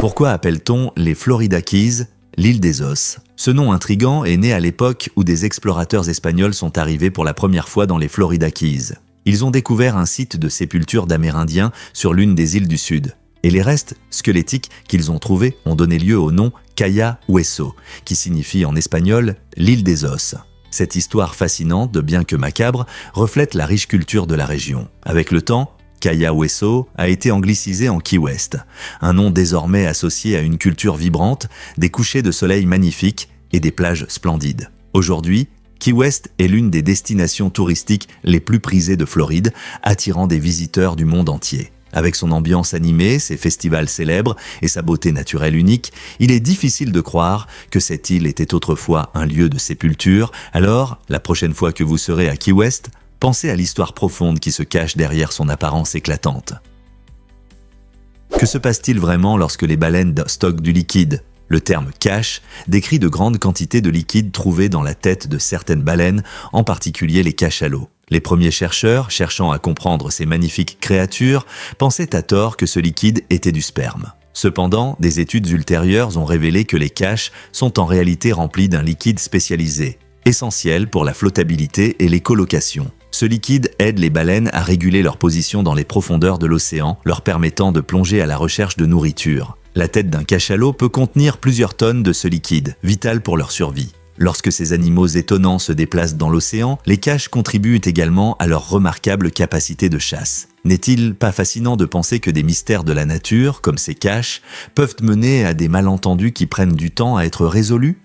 Pourquoi appelle-t-on les Florida Keys l'île des os? Ce nom intrigant est né à l'époque où des explorateurs espagnols sont arrivés pour la première fois dans les Florida Keys. Ils ont découvert un site de sépulture d'Amérindiens sur l'une des îles du Sud. Et les restes squelettiques qu'ils ont trouvés ont donné lieu au nom Caya Hueso, qui signifie en espagnol « l'île des os ». Cette histoire fascinante, bien que macabre, reflète la riche culture de la région. Avec le temps, Caya Hueso a été anglicisé en Key West, un nom désormais associé à une culture vibrante, des couchers de soleil magnifiques et des plages splendides. Aujourd'hui, Key West est l'une des destinations touristiques les plus prisées de Floride, attirant des visiteurs du monde entier. Avec son ambiance animée, ses festivals célèbres et sa beauté naturelle unique, il est difficile de croire que cette île était autrefois un lieu de sépulture. Alors, la prochaine fois que vous serez à Key West, pensez à l'histoire profonde qui se cache derrière son apparence éclatante. Que se passe-t-il vraiment lorsque les baleines stockent du liquide? Le terme « cache » décrit de grandes quantités de liquide trouvées dans la tête de certaines baleines, en particulier les cachalots. Les premiers chercheurs, cherchant à comprendre ces magnifiques créatures, pensaient à tort que ce liquide était du sperme. Cependant, des études ultérieures ont révélé que les caches sont en réalité remplis d'un liquide spécialisé, essentiel pour la flottabilité et l'écolocation. Ce liquide aide les baleines à réguler leur position dans les profondeurs de l'océan, leur permettant de plonger à la recherche de nourriture. La tête d'un cachalot peut contenir plusieurs tonnes de ce liquide, vital pour leur survie. Lorsque ces animaux étonnants se déplacent dans l'océan, les caches contribuent également à leur remarquable capacité de chasse. N'est-il pas fascinant de penser que des mystères de la nature, comme ces caches, peuvent mener à des malentendus qui prennent du temps à être résolus?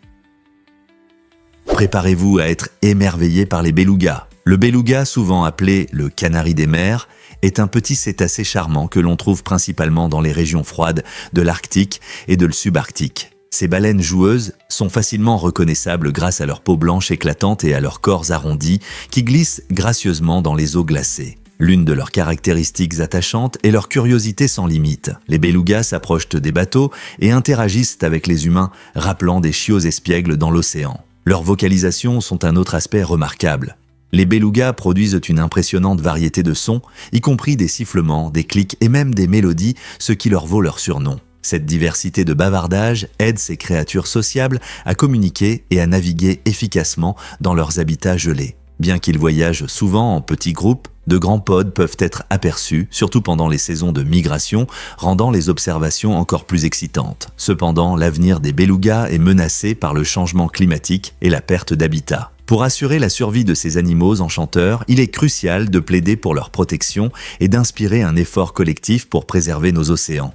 Préparez-vous à être émerveillé par les belugas. Le beluga, souvent appelé le canari des mers, est un petit cétacé charmant que l'on trouve principalement dans les régions froides de l'Arctique et de le subarctique. Ces baleines joueuses sont facilement reconnaissables grâce à leur peau blanche éclatante et à leurs corps arrondis qui glissent gracieusement dans les eaux glacées. L'une de leurs caractéristiques attachantes est leur curiosité sans limite. Les belugas s'approchent des bateaux et interagissent avec les humains, rappelant des chiots espiègles dans l'océan. Leurs vocalisations sont un autre aspect remarquable. Les belugas produisent une impressionnante variété de sons, y compris des sifflements, des clics et même des mélodies, ce qui leur vaut leur surnom. Cette diversité de bavardage aide ces créatures sociables à communiquer et à naviguer efficacement dans leurs habitats gelés. Bien qu'ils voyagent souvent en petits groupes, de grands pods peuvent être aperçus, surtout pendant les saisons de migration, rendant les observations encore plus excitantes. Cependant, l'avenir des belugas est menacé par le changement climatique et la perte d'habitat. Pour assurer la survie de ces animaux enchanteurs, il est crucial de plaider pour leur protection et d'inspirer un effort collectif pour préserver nos océans.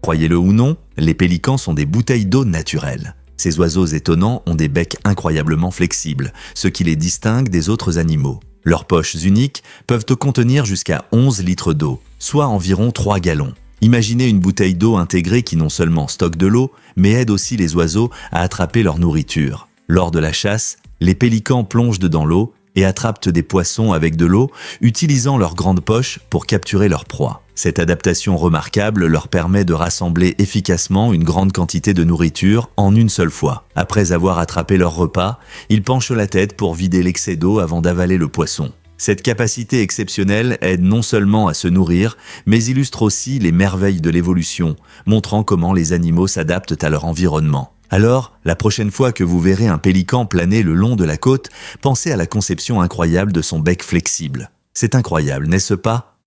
Croyez-le ou non, les pélicans sont des bouteilles d'eau naturelles. Ces oiseaux étonnants ont des becs incroyablement flexibles, ce qui les distingue des autres animaux. Leurs poches uniques peuvent contenir jusqu'à 11 litres d'eau, soit environ 3 gallons. Imaginez une bouteille d'eau intégrée qui non seulement stocke de l'eau, mais aide aussi les oiseaux à attraper leur nourriture. Lors de la chasse, les pélicans plongent dans l'eau et attrapent des poissons avec de l'eau, utilisant leurs grandes poches pour capturer leur proie. Cette adaptation remarquable leur permet de rassembler efficacement une grande quantité de nourriture en une seule fois. Après avoir attrapé leur repas, ils penchent la tête pour vider l'excès d'eau avant d'avaler le poisson. Cette capacité exceptionnelle aide non seulement à se nourrir, mais illustre aussi les merveilles de l'évolution, montrant comment les animaux s'adaptent à leur environnement. Alors, la prochaine fois que vous verrez un pélican planer le long de la côte, pensez à la conception incroyable de son bec flexible. C'est incroyable, n'est-ce pas?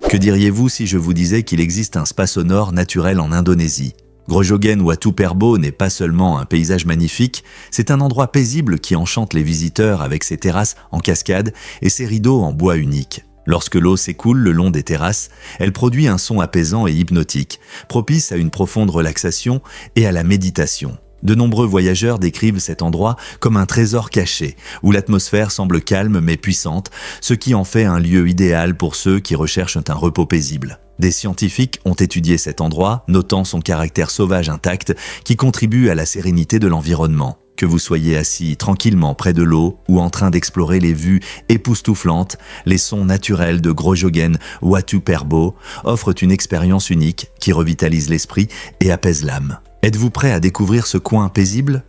Que diriez-vous si je vous disais qu'il existe un spa sonore naturel en Indonésie? Grojogan Watu Perbo n'est pas seulement un paysage magnifique, c'est un endroit paisible qui enchante les visiteurs avec ses terrasses en cascade et ses rideaux en bois unique. Lorsque l'eau s'écoule le long des terrasses, elle produit un son apaisant et hypnotique, propice à une profonde relaxation et à la méditation. De nombreux voyageurs décrivent cet endroit comme un trésor caché, où l'atmosphère semble calme mais puissante, ce qui en fait un lieu idéal pour ceux qui recherchent un repos paisible. Des scientifiques ont étudié cet endroit, notant son caractère sauvage intact qui contribue à la sérénité de l'environnement. Que vous soyez assis tranquillement près de l'eau ou en train d'explorer les vues époustouflantes, les sons naturels de Grojogan Watu Perbo offrent une expérience unique qui revitalise l'esprit et apaise l'âme. Êtes-vous prêt à découvrir ce coin paisible?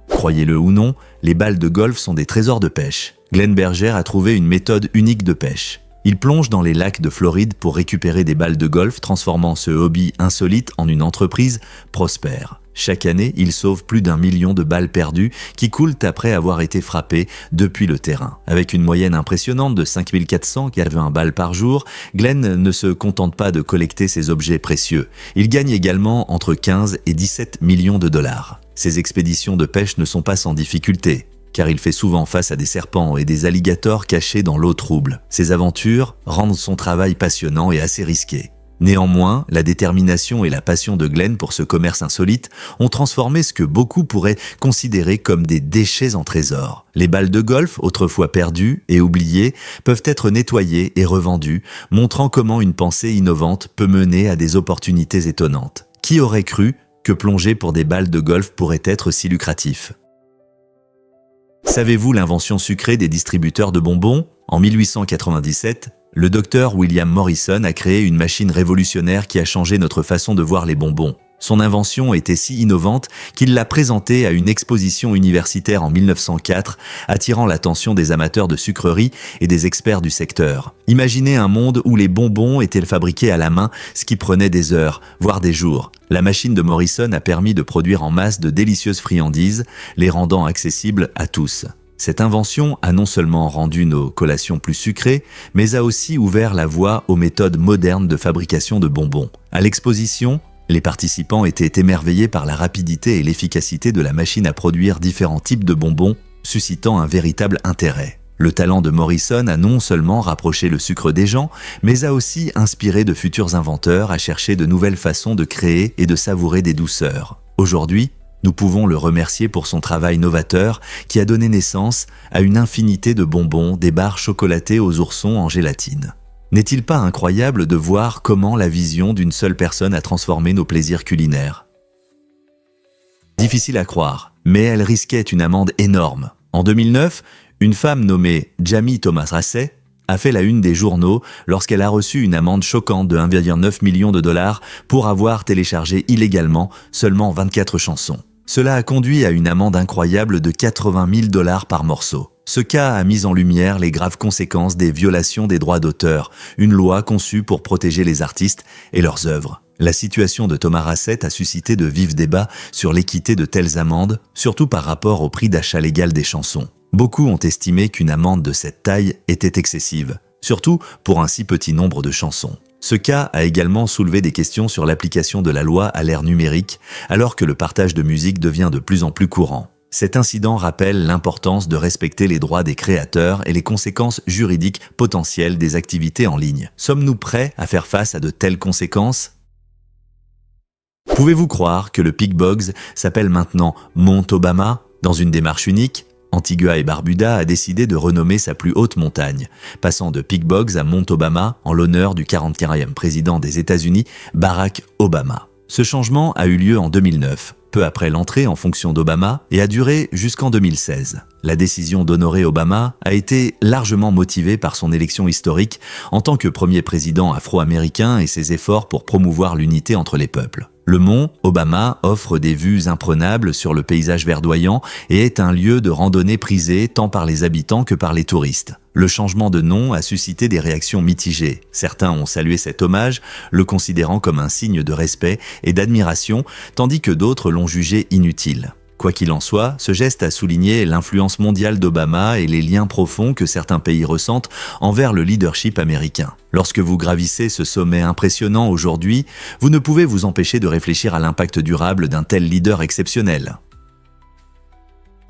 Croyez-le ou non, les balles de golf sont des trésors de pêche. Glenn Berger a trouvé une méthode unique de pêche. Il plonge dans les lacs de Floride pour récupérer des balles de golf, transformant ce hobby insolite en une entreprise prospère. Chaque année, il sauve plus d'1 million de balles perdues qui coulent après avoir été frappées depuis le terrain. Avec une moyenne impressionnante de 5480 balles par jour, Glenn ne se contente pas de collecter ces objets précieux. Il gagne également entre 15 et 17 millions de dollars. Ses expéditions de pêche ne sont pas sans difficulté, car il fait souvent face à des serpents et des alligators cachés dans l'eau trouble. Ces aventures rendent son travail passionnant et assez risqué. Néanmoins, la détermination et la passion de Glenn pour ce commerce insolite ont transformé ce que beaucoup pourraient considérer comme des déchets en trésors. Les balles de golf, autrefois perdues et oubliées, peuvent être nettoyées et revendues, montrant comment une pensée innovante peut mener à des opportunités étonnantes. Qui aurait cru que plonger pour des balles de golf pourrait être si lucratif ? Savez-vous l'invention sucrée des distributeurs de bonbons ? En 1897, le docteur William Morrison a créé une machine révolutionnaire qui a changé notre façon de voir les bonbons. Son invention était si innovante qu'il l'a présentée à une exposition universitaire en 1904, attirant l'attention des amateurs de sucreries et des experts du secteur. Imaginez un monde où les bonbons étaient fabriqués à la main, ce qui prenait des heures, voire des jours. La machine de Morrison a permis de produire en masse de délicieuses friandises, les rendant accessibles à tous. Cette invention a non seulement rendu nos collations plus sucrées, mais a aussi ouvert la voie aux méthodes modernes de fabrication de bonbons. À l'exposition, les participants étaient émerveillés par la rapidité et l'efficacité de la machine à produire différents types de bonbons, suscitant un véritable intérêt. Le talent de Morrison a non seulement rapproché le sucre des gens, mais a aussi inspiré de futurs inventeurs à chercher de nouvelles façons de créer et de savourer des douceurs. Aujourd'hui, nous pouvons le remercier pour son travail novateur qui a donné naissance à une infinité de bonbons, des barres chocolatées aux oursons en gélatine. N'est-il pas incroyable de voir comment la vision d'une seule personne a transformé nos plaisirs culinaires ? Difficile à croire, mais elle risquait une amende énorme. En 2009, une femme nommée Jamie Thomas Rasset a fait la une des journaux lorsqu'elle a reçu une amende choquante de 1,9 million de dollars pour avoir téléchargé illégalement seulement 24 chansons. Cela a conduit à une amende incroyable de 80 000 dollars par morceau. Ce cas a mis en lumière les graves conséquences des violations des droits d'auteur, une loi conçue pour protéger les artistes et leurs œuvres. La situation de Thomas Rasset a suscité de vifs débats sur l'équité de telles amendes, surtout par rapport au prix d'achat légal des chansons. Beaucoup ont estimé qu'une amende de cette taille était excessive, surtout pour un si petit nombre de chansons. Ce cas a également soulevé des questions sur l'application de la loi à l'ère numérique, alors que le partage de musique devient de plus en plus courant. Cet incident rappelle l'importance de respecter les droits des créateurs et les conséquences juridiques potentielles des activités en ligne. Sommes-nous prêts à faire face à de telles conséquences ? Pouvez-vous croire que le Peak Boggs s'appelle maintenant Mont Obama ? Dans une démarche unique, Antigua et Barbuda a décidé de renommer sa plus haute montagne, passant de Peak Boggs à Mont Obama en l'honneur du 44e président des États-Unis, Barack Obama. Ce changement a eu lieu en 2009, peu après l'entrée en fonction d'Obama, et a duré jusqu'en 2016. La décision d'honorer Obama a été largement motivée par son élection historique en tant que premier président afro-américain et ses efforts pour promouvoir l'unité entre les peuples. Le mont Obama offre des vues imprenables sur le paysage verdoyant et est un lieu de randonnée prisé tant par les habitants que par les touristes. Le changement de nom a suscité des réactions mitigées. Certains ont salué cet hommage, le considérant comme un signe de respect et d'admiration, tandis que d'autres l'ont jugé inutile. Quoi qu'il en soit, ce geste a souligné l'influence mondiale d'Obama et les liens profonds que certains pays ressentent envers le leadership américain. Lorsque vous gravissez ce sommet impressionnant aujourd'hui, vous ne pouvez vous empêcher de réfléchir à l'impact durable d'un tel leader exceptionnel.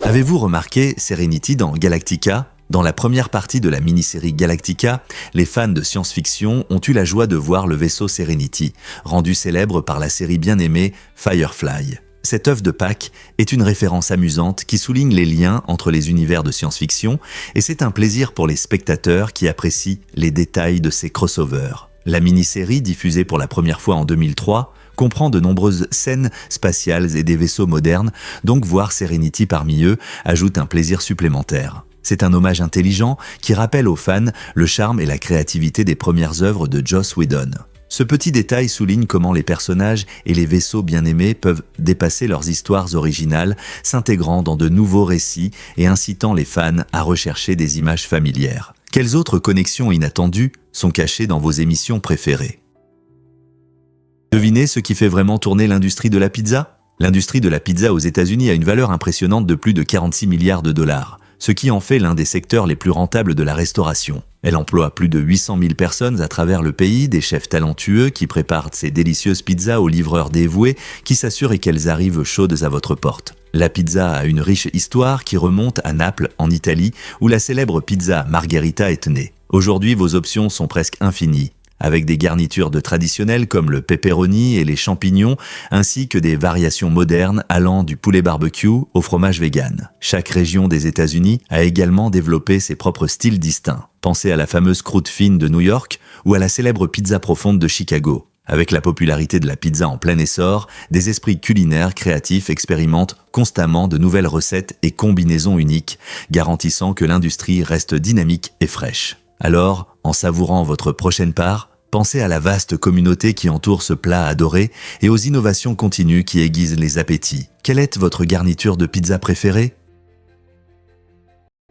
Avez-vous remarqué Serenity dans Galactica ? Dans la première partie de la mini-série Galactica, les fans de science-fiction ont eu la joie de voir le vaisseau Serenity, rendu célèbre par la série bien aimée Firefly. Cette œuvre de Pâques est une référence amusante qui souligne les liens entre les univers de science-fiction et c'est un plaisir pour les spectateurs qui apprécient les détails de ces crossovers. La mini-série, diffusée pour la première fois en 2003, comprend de nombreuses scènes spatiales et des vaisseaux modernes, donc voir Serenity parmi eux ajoute un plaisir supplémentaire. C'est un hommage intelligent qui rappelle aux fans le charme et la créativité des premières œuvres de Joss Whedon. Ce petit détail souligne comment les personnages et les vaisseaux bien-aimés peuvent dépasser leurs histoires originales, s'intégrant dans de nouveaux récits et incitant les fans à rechercher des images familières. Quelles autres connexions inattendues sont cachées dans vos émissions préférées? Devinez ce qui fait vraiment tourner l'industrie de la pizza? L'industrie de la pizza aux États-Unis a une valeur impressionnante de plus de 46 milliards de dollars, ce qui en fait l'un des secteurs les plus rentables de la restauration. Elle emploie plus de 800 000 personnes à travers le pays, des chefs talentueux qui préparent ces délicieuses pizzas aux livreurs dévoués qui s'assurent qu'elles arrivent chaudes à votre porte. La pizza a une riche histoire qui remonte à Naples, en Italie, où la célèbre pizza Margherita est née. Aujourd'hui, vos options sont presque infinies, avec des garnitures de traditionnelles comme le pepperoni et les champignons, ainsi que des variations modernes allant du poulet barbecue au fromage vegan. Chaque région des États-Unis a également développé ses propres styles distincts. Pensez à la fameuse croûte fine de New York ou à la célèbre pizza profonde de Chicago. Avec la popularité de la pizza en plein essor, des esprits culinaires créatifs expérimentent constamment de nouvelles recettes et combinaisons uniques, garantissant que l'industrie reste dynamique et fraîche. Alors, en savourant votre prochaine part, pensez à la vaste communauté qui entoure ce plat adoré et aux innovations continues qui aiguisent les appétits. Quelle est votre garniture de pizza préférée?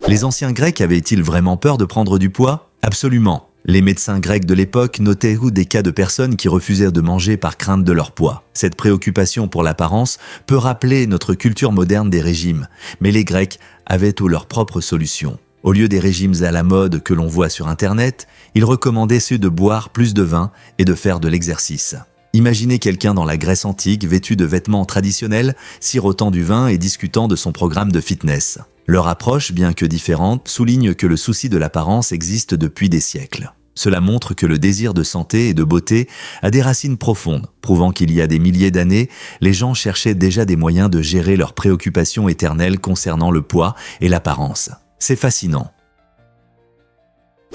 Les anciens Grecs avaient-ils vraiment peur de prendre du poids? Absolument. Les médecins grecs de l'époque notaient des cas de personnes qui refusaient de manger par crainte de leur poids. Cette préoccupation pour l'apparence peut rappeler notre culture moderne des régimes, mais les Grecs avaient leur propre solution. Au lieu des régimes à la mode que l'on voit sur Internet, ils recommandaient ceux de boire plus de vin et de faire de l'exercice. Imaginez quelqu'un dans la Grèce antique vêtu de vêtements traditionnels, sirotant du vin et discutant de son programme de fitness. Leur approche, bien que différente, souligne que le souci de l'apparence existe depuis des siècles. Cela montre que le désir de santé et de beauté a des racines profondes, prouvant qu'il y a des milliers d'années, les gens cherchaient déjà des moyens de gérer leurs préoccupations éternelles concernant le poids et l'apparence. C'est fascinant.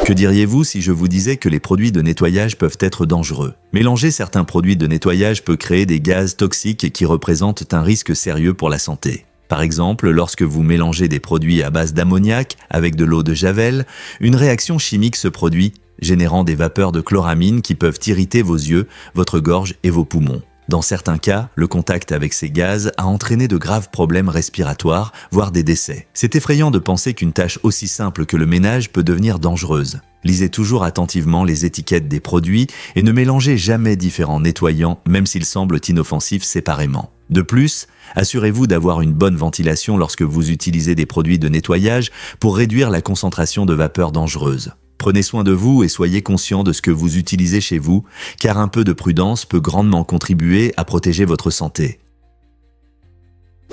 Que diriez-vous si je vous disais que les produits de nettoyage peuvent être dangereux? Mélanger certains produits de nettoyage peut créer des gaz toxiques qui représentent un risque sérieux pour la santé. Par exemple, lorsque vous mélangez des produits à base d'ammoniac avec de l'eau de javel, une réaction chimique se produit, générant des vapeurs de chloramine qui peuvent irriter vos yeux, votre gorge et vos poumons. Dans certains cas, le contact avec ces gaz a entraîné de graves problèmes respiratoires, voire des décès. C'est effrayant de penser qu'une tâche aussi simple que le ménage peut devenir dangereuse. Lisez toujours attentivement les étiquettes des produits et ne mélangez jamais différents nettoyants, même s'ils semblent inoffensifs séparément. De plus, assurez-vous d'avoir une bonne ventilation lorsque vous utilisez des produits de nettoyage pour réduire la concentration de vapeurs dangereuses. Prenez soin de vous et soyez conscient de ce que vous utilisez chez vous, car un peu de prudence peut grandement contribuer à protéger votre santé.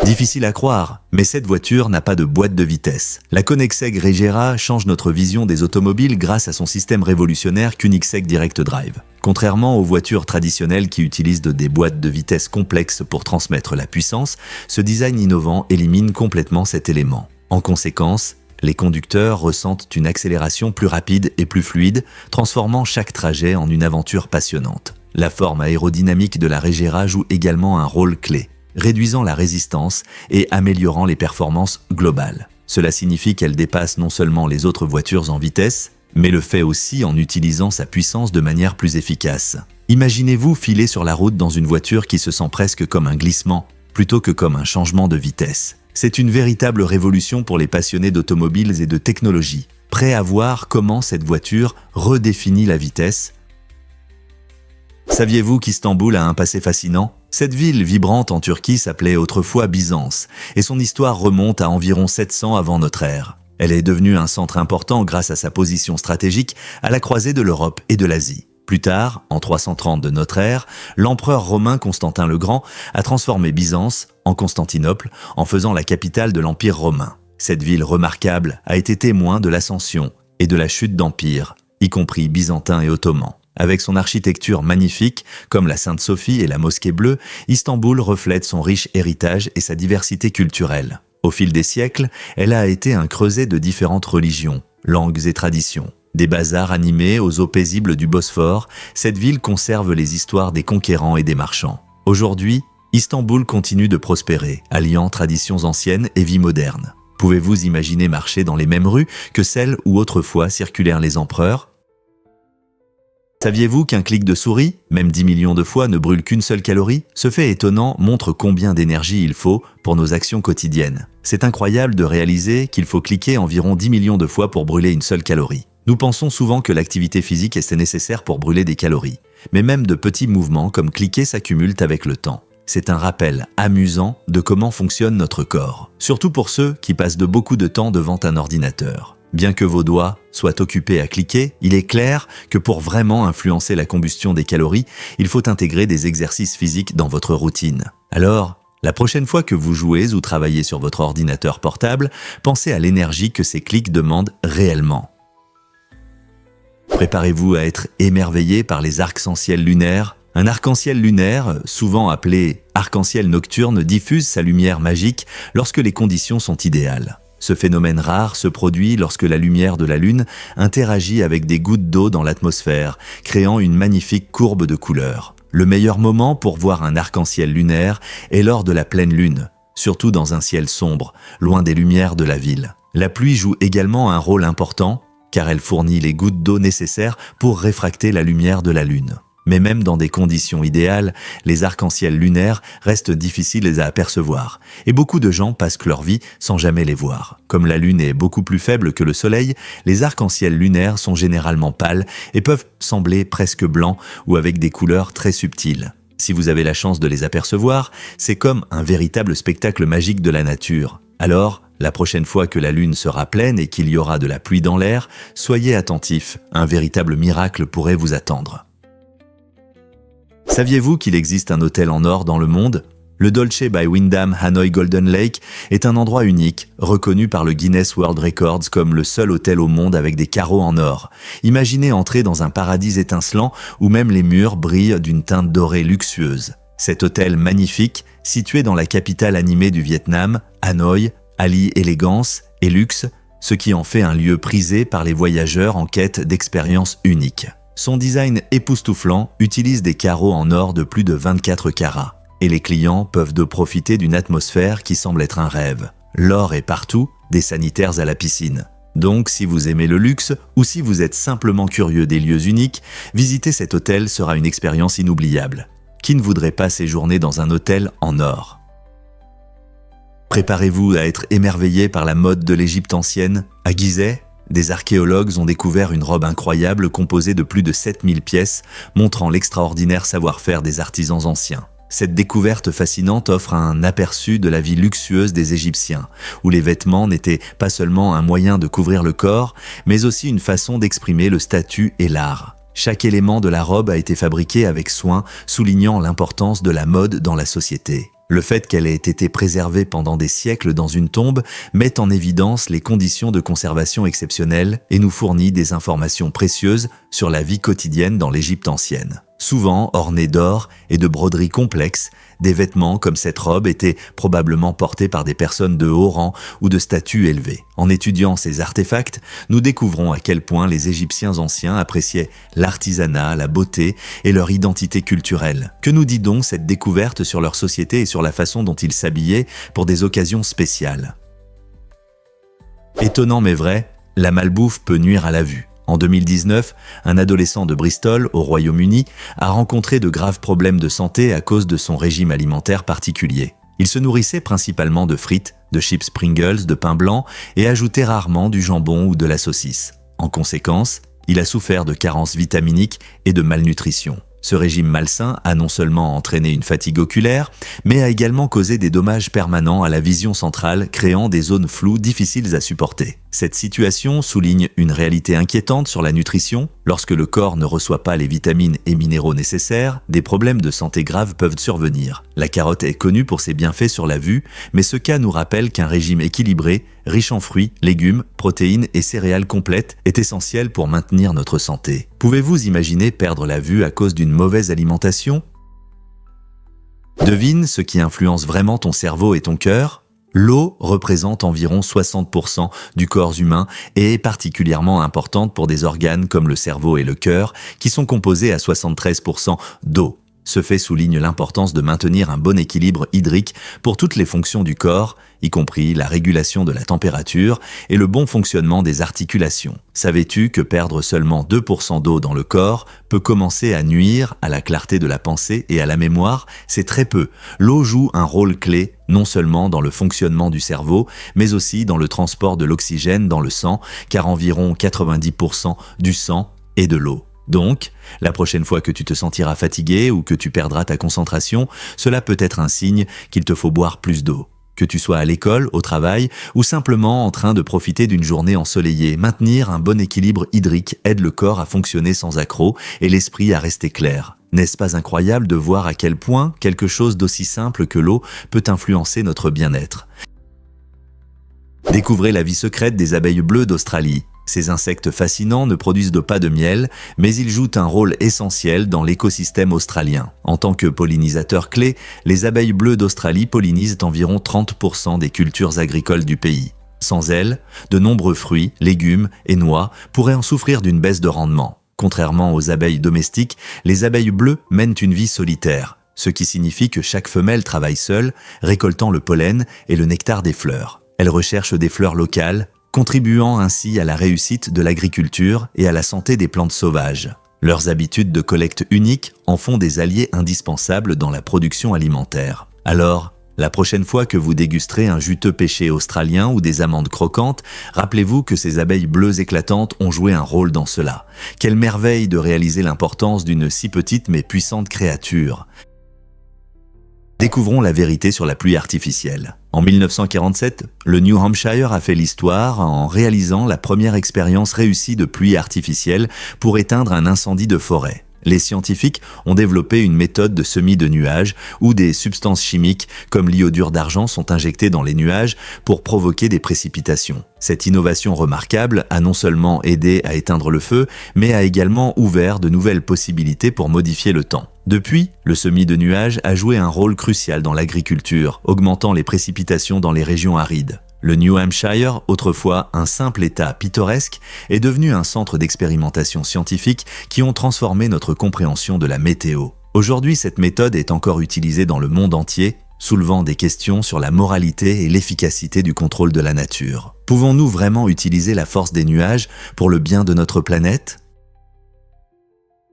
Difficile à croire, mais cette voiture n'a pas de boîte de vitesse. La Koenigsegg Regera change notre vision des automobiles grâce à son système révolutionnaire Koenigsegg Direct Drive. Contrairement aux voitures traditionnelles qui utilisent des boîtes de vitesse complexes pour transmettre la puissance, ce design innovant élimine complètement cet élément. En conséquence, les conducteurs ressentent une accélération plus rapide et plus fluide, transformant chaque trajet en une aventure passionnante. La forme aérodynamique de la Regera joue également un rôle clé, réduisant la résistance et améliorant les performances globales. Cela signifie qu'elle dépasse non seulement les autres voitures en vitesse, mais le fait aussi en utilisant sa puissance de manière plus efficace. Imaginez-vous filer sur la route dans une voiture qui se sent presque comme un glissement, plutôt que comme un changement de vitesse. C'est une véritable révolution pour les passionnés d'automobiles et de technologie, prêts à voir comment cette voiture redéfinit la vitesse. Saviez-vous qu'Istanbul a un passé fascinant? Cette ville vibrante en Turquie s'appelait autrefois Byzance, et son histoire remonte à environ 700 avant notre ère. Elle est devenue un centre important grâce à sa position stratégique à la croisée de l'Europe et de l'Asie. Plus tard, en 330 de notre ère, l'empereur romain Constantin le Grand a transformé Byzance en Constantinople en faisant la capitale de l'Empire romain. Cette ville remarquable a été témoin de l'ascension et de la chute d'empires, y compris byzantins et ottomans. Avec son architecture magnifique, comme la Sainte-Sophie et la Mosquée Bleue, Istanbul reflète son riche héritage et sa diversité culturelle. Au fil des siècles, elle a été un creuset de différentes religions, langues et traditions. Des bazars animés aux eaux paisibles du Bosphore, cette ville conserve les histoires des conquérants et des marchands. Aujourd'hui, Istanbul continue de prospérer, alliant traditions anciennes et vie moderne. Pouvez-vous imaginer marcher dans les mêmes rues que celles où autrefois circulèrent les empereurs? Saviez-vous qu'un clic de souris, même 10 millions de fois, ne brûle qu'une seule calorie? Ce fait étonnant montre combien d'énergie il faut pour nos actions quotidiennes. C'est incroyable de réaliser qu'il faut cliquer environ 10 millions de fois pour brûler une seule calorie. Nous pensons souvent que l'activité physique est nécessaire pour brûler des calories, mais même de petits mouvements comme cliquer s'accumulent avec le temps. C'est un rappel amusant de comment fonctionne notre corps, surtout pour ceux qui passent beaucoup de temps devant un ordinateur. Bien que vos doigts soient occupés à cliquer, il est clair que pour vraiment influencer la combustion des calories, il faut intégrer des exercices physiques dans votre routine. Alors, la prochaine fois que vous jouez ou travaillez sur votre ordinateur portable, pensez à l'énergie que ces clics demandent réellement. Préparez-vous à être émerveillé par les arcs-en-ciel lunaires. Un arc-en-ciel lunaire, souvent appelé arc-en-ciel nocturne, diffuse sa lumière magique lorsque les conditions sont idéales. Ce phénomène rare se produit lorsque la lumière de la Lune interagit avec des gouttes d'eau dans l'atmosphère, créant une magnifique courbe de couleurs. Le meilleur moment pour voir un arc-en-ciel lunaire est lors de la pleine lune, surtout dans un ciel sombre, loin des lumières de la ville. La pluie joue également un rôle important, car elle fournit les gouttes d'eau nécessaires pour réfracter la lumière de la Lune. Mais même dans des conditions idéales, les arcs-en-ciel lunaires restent difficiles à apercevoir, et beaucoup de gens passent leur vie sans jamais les voir. Comme la Lune est beaucoup plus faible que le Soleil, les arcs-en-ciel lunaires sont généralement pâles et peuvent sembler presque blancs ou avec des couleurs très subtiles. Si vous avez la chance de les apercevoir, c'est comme un véritable spectacle magique de la nature. Alors, la prochaine fois que la Lune sera pleine et qu'il y aura de la pluie dans l'air, soyez attentifs, un véritable miracle pourrait vous attendre. Saviez-vous qu'il existe un hôtel en or dans le monde ? Le Dolce by Wyndham Hanoi Golden Lake est un endroit unique, reconnu par le Guinness World Records comme le seul hôtel au monde avec des carreaux en or. Imaginez entrer dans un paradis étincelant où même les murs brillent d'une teinte dorée luxueuse. Cet hôtel magnifique, situé dans la capitale animée du Vietnam, Hanoï, allie élégance et luxe, ce qui en fait un lieu prisé par les voyageurs en quête d'expériences uniques. Son design époustouflant utilise des carreaux en or de plus de 24 carats, et les clients peuvent profiter d'une atmosphère qui semble être un rêve. L'or est partout, des sanitaires à la piscine. Donc, si vous aimez le luxe ou si vous êtes simplement curieux des lieux uniques, visiter cet hôtel sera une expérience inoubliable. Qui ne voudrait pas séjourner dans un hôtel en or ? Préparez-vous à être émerveillé par la mode de l'Égypte ancienne. À Gizeh, des archéologues ont découvert une robe incroyable composée de plus de 7000 pièces, montrant l'extraordinaire savoir-faire des artisans anciens. Cette découverte fascinante offre un aperçu de la vie luxueuse des Égyptiens, où les vêtements n'étaient pas seulement un moyen de couvrir le corps, mais aussi une façon d'exprimer le statut et l'art. Chaque élément de la robe a été fabriqué avec soin, soulignant l'importance de la mode dans la société. Le fait qu'elle ait été préservée pendant des siècles dans une tombe met en évidence les conditions de conservation exceptionnelles et nous fournit des informations précieuses sur la vie quotidienne dans l'Égypte ancienne. Souvent ornés d'or et de broderies complexes, des vêtements comme cette robe étaient probablement portés par des personnes de haut rang ou de statut élevé. En étudiant ces artefacts, nous découvrons à quel point les Égyptiens anciens appréciaient l'artisanat, la beauté et leur identité culturelle. Que nous dit donc cette découverte sur leur société et sur la façon dont ils s'habillaient pour des occasions spéciales ? Étonnant mais vrai, la malbouffe peut nuire à la vue. En 2019, un adolescent de Bristol, au Royaume-Uni, a rencontré de graves problèmes de santé à cause de son régime alimentaire particulier. Il se nourrissait principalement de frites, de chips Pringles, de pain blanc et ajoutait rarement du jambon ou de la saucisse. En conséquence, il a souffert de carences vitaminiques et de malnutrition. Ce régime malsain a non seulement entraîné une fatigue oculaire, mais a également causé des dommages permanents à la vision centrale, créant des zones floues difficiles à supporter. Cette situation souligne une réalité inquiétante sur la nutrition. Lorsque le corps ne reçoit pas les vitamines et minéraux nécessaires, des problèmes de santé graves peuvent survenir. La carotte est connue pour ses bienfaits sur la vue, mais ce cas nous rappelle qu'un régime équilibré, riche en fruits, légumes, protéines et céréales complètes est essentiel pour maintenir notre santé. Pouvez-vous imaginer perdre la vue à cause d'une mauvaise alimentation ? Devine ce qui influence vraiment ton cerveau et ton cœur. L'eau représente environ 60% du corps humain et est particulièrement importante pour des organes comme le cerveau et le cœur, qui sont composés à 73% d'eau. Ce fait souligne l'importance de maintenir un bon équilibre hydrique pour toutes les fonctions du corps, y compris la régulation de la température et le bon fonctionnement des articulations. Savais-tu que perdre seulement 2% d'eau dans le corps peut commencer à nuire à la clarté de la pensée et à la mémoire? C'est très peu. L'eau joue un rôle clé, non seulement dans le fonctionnement du cerveau, mais aussi dans le transport de l'oxygène dans le sang, car environ 90% du sang est de l'eau. Donc, la prochaine fois que tu te sentiras fatigué ou que tu perdras ta concentration, cela peut être un signe qu'il te faut boire plus d'eau. Que tu sois à l'école, au travail ou simplement en train de profiter d'une journée ensoleillée, maintenir un bon équilibre hydrique aide le corps à fonctionner sans accroc et l'esprit à rester clair. N'est-ce pas incroyable de voir à quel point quelque chose d'aussi simple que l'eau peut influencer notre bien-être? Découvrez la vie secrète des abeilles bleues d'Australie. Ces insectes fascinants ne produisent pas de miel, mais ils jouent un rôle essentiel dans l'écosystème australien. En tant que pollinisateurs clés, les abeilles bleues d'Australie pollinisent environ 30% des cultures agricoles du pays. Sans elles, de nombreux fruits, légumes et noix pourraient en souffrir d'une baisse de rendement. Contrairement aux abeilles domestiques, les abeilles bleues mènent une vie solitaire, ce qui signifie que chaque femelle travaille seule, récoltant le pollen et le nectar des fleurs. Elles recherchent des fleurs locales, contribuant ainsi à la réussite de l'agriculture et à la santé des plantes sauvages. Leurs habitudes de collecte uniques en font des alliés indispensables dans la production alimentaire. Alors, la prochaine fois que vous dégusterez un juteux pêché australien ou des amandes croquantes, rappelez-vous que ces abeilles bleues éclatantes ont joué un rôle dans cela. Quelle merveille de réaliser l'importance d'une si petite mais puissante créature. Découvrons la vérité sur la pluie artificielle. En 1947, le New Hampshire a fait l'histoire en réalisant la première expérience réussie de pluie artificielle pour éteindre un incendie de forêt. Les scientifiques ont développé une méthode de semis de nuages où des substances chimiques comme l'iodure d'argent sont injectées dans les nuages pour provoquer des précipitations. Cette innovation remarquable a non seulement aidé à éteindre le feu, mais a également ouvert de nouvelles possibilités pour modifier le temps. Depuis, le semis de nuages a joué un rôle crucial dans l'agriculture, augmentant les précipitations dans les régions arides. Le New Hampshire, autrefois un simple état pittoresque, est devenu un centre d'expérimentation scientifique qui ont transformé notre compréhension de la météo. Aujourd'hui, cette méthode est encore utilisée dans le monde entier, soulevant des questions sur la moralité et l'efficacité du contrôle de la nature. Pouvons-nous vraiment utiliser la force des nuages pour le bien de notre planète ?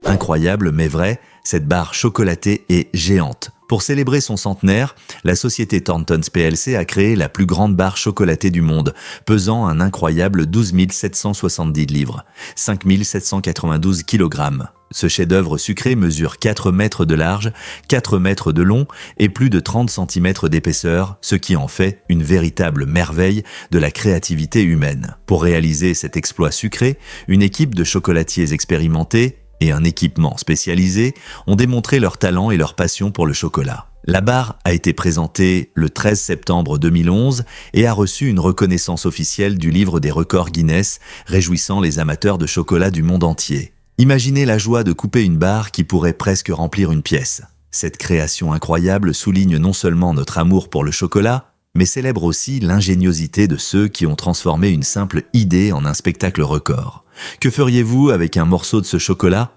Incroyable mais vrai, cette barre chocolatée est géante. Pour célébrer son centenaire, la société Thorntons plc a créé la plus grande barre chocolatée du monde, pesant un incroyable 12 770 livres, 5 792 kg. Ce chef-d'œuvre sucré mesure 4 mètres de large, 4 mètres de long et plus de 30 cm d'épaisseur, ce qui en fait une véritable merveille de la créativité humaine. Pour réaliser cet exploit sucré, une équipe de chocolatiers expérimentés et un équipement spécialisé ont démontré leur talent et leur passion pour le chocolat. La barre a été présentée le 13 septembre 2011 et a reçu une reconnaissance officielle du livre des records Guinness, réjouissant les amateurs de chocolat du monde entier. Imaginez la joie de couper une barre qui pourrait presque remplir une pièce. Cette création incroyable souligne non seulement notre amour pour le chocolat, mais célèbre aussi l'ingéniosité de ceux qui ont transformé une simple idée en un spectacle record. Que feriez-vous avec un morceau de ce chocolat ?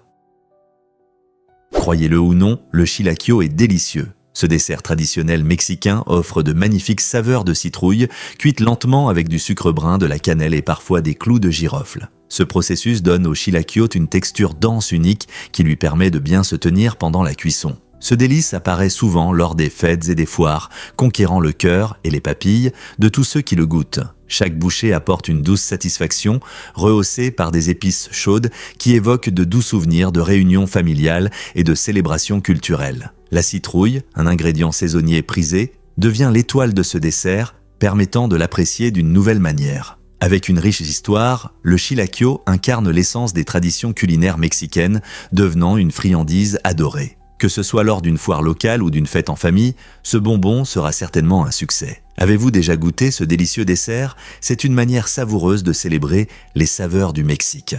Croyez-le ou non, le chilaquio est délicieux. Ce dessert traditionnel mexicain offre de magnifiques saveurs de citrouille, cuites lentement avec du sucre brun, de la cannelle et parfois des clous de girofle. Ce processus donne au chilaquio une texture dense unique qui lui permet de bien se tenir pendant la cuisson. Ce délice apparaît souvent lors des fêtes et des foires, conquérant le cœur et les papilles de tous ceux qui le goûtent. Chaque bouchée apporte une douce satisfaction, rehaussée par des épices chaudes qui évoquent de doux souvenirs de réunions familiales et de célébrations culturelles. La citrouille, un ingrédient saisonnier prisé, devient l'étoile de ce dessert, permettant de l'apprécier d'une nouvelle manière. Avec une riche histoire, le chilaquio incarne l'essence des traditions culinaires mexicaines, devenant une friandise adorée. Que ce soit lors d'une foire locale ou d'une fête en famille, ce bonbon sera certainement un succès. Avez-vous déjà goûté ce délicieux dessert ? C'est une manière savoureuse de célébrer les saveurs du Mexique.